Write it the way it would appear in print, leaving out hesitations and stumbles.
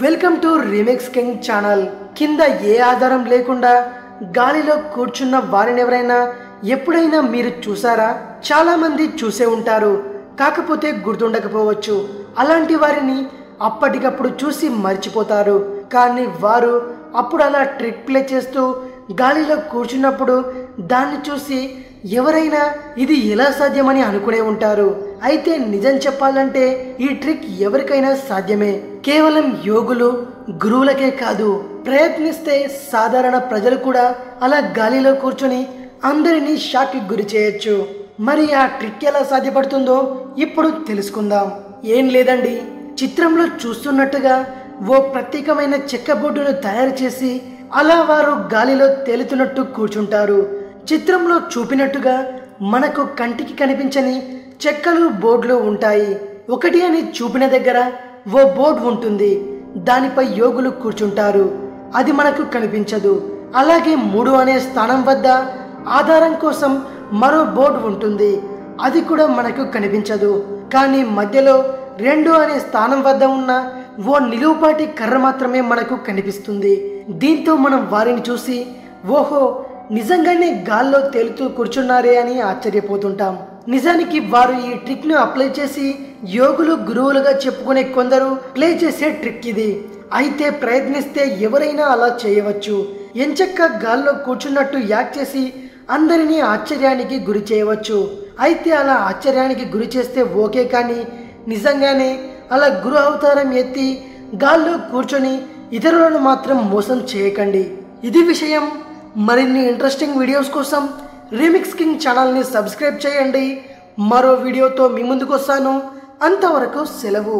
Welcome to remix king channel. కింద ఏ ఆధారం లేకుండా గాలిలో కూర్చున్న వారిని ఎవరైనా ఎప్పుడైనా మీరు చూసారా? చాలా మంది చూసే ఉంటారు, కాకపోతే గుర్తుండకపోవచ్చు. అలాంటి వారిని అప్పటికప్పుడు చూసి మర్చిపోతారు. కానీ వారు అప్పుడు అలా ట్రిక్ ప్లే చేస్తూ గాలిలో కూర్చున్నప్పుడు దాన్ని చూసి ఎవరైనా ఇది ఎలా సాధ్యమని అనుకునే ఉంటారు. అయితే నిజం చెప్పాలంటే ఈ ట్రిక్ ఎవరికైనా సాధ్యమే. కేవలం యోగులు, గురువులకే కాదు, ప్రయత్నిస్తే సాధారణ ప్రజలు కూడా అలా గాలిలో కూర్చొని అందరినీ షాక్కి గురి చేయొచ్చు. మరి ఆ ట్రిక్ ఎలా సాధ్యపడుతుందో ఇప్పుడు తెలుసుకుందాం. ఏం లేదండి, చిత్రంలో చూస్తున్నట్టుగా ఓ ప్రత్యేకమైన చెక్క బోర్డును తయారు చేసి అలా వారు గాలిలో తేలుతున్నట్టు కూర్చుంటారు. చిత్రంలో చూపినట్టుగా మనకు కంటికి కనిపించని చెక్కలు బోర్డులు ఉంటాయి. ఒకటి అని చూపిన దగ్గర ఓ బోర్డు ఉంటుంది, దానిపై యోగులు కూర్చుంటారు. అది మనకు కనిపించదు. అలాగే 3 అనే స్థానం వద్ద ఆధారం కోసం మరో బోర్డు ఉంటుంది, అది కూడా మనకు కనిపించదు. కానీ మధ్యలో 2 అనే స్థానం వద్ద ఉన్న ఓ నిలువుపాటి కర్ర మాత్రమే మనకు కనిపిస్తుంది. దీంతో మనం వారిని చూసి ఓహో, నిజంగానే గాల్లో తేలుతూ కూర్చున్నారే అని ఆశ్చర్యపోతుంటాం. నిజానికి వారు ఈ ట్రిక్ ను అప్లై చేసి యోగులు, గురువులుగా చెప్పుకునే కొందరు ప్లే చేసే ట్రిక్ ఇది. అయితే ప్రయత్నిస్తే ఎవరైనా అలా చేయవచ్చు. ఎంచక్క గాల్లో కూర్చున్నట్టు యాక్ట్ చేసి అందరినీ ఆశ్చర్యానికి గురి చేయవచ్చు. అయితే అలా ఆశ్చర్యానికి గురి చేస్తే ఓకే, కానీ నిజంగానే అలా గురు అవతారం ఎత్తి గాల్లో కూర్చొని ఇతరులను మాత్రం మోసం చేయకండి. ఇది విషయం. మరిన్ని ఇంట్రెస్టింగ్ వీడియోస్ కోసం రీమిక్స్ కింగ్ ఛానల్ని సబ్స్క్రైబ్ చేయండి. మరో వీడియోతో మీ ముందుకు వస్తాను. అంతవరకు సెలవు.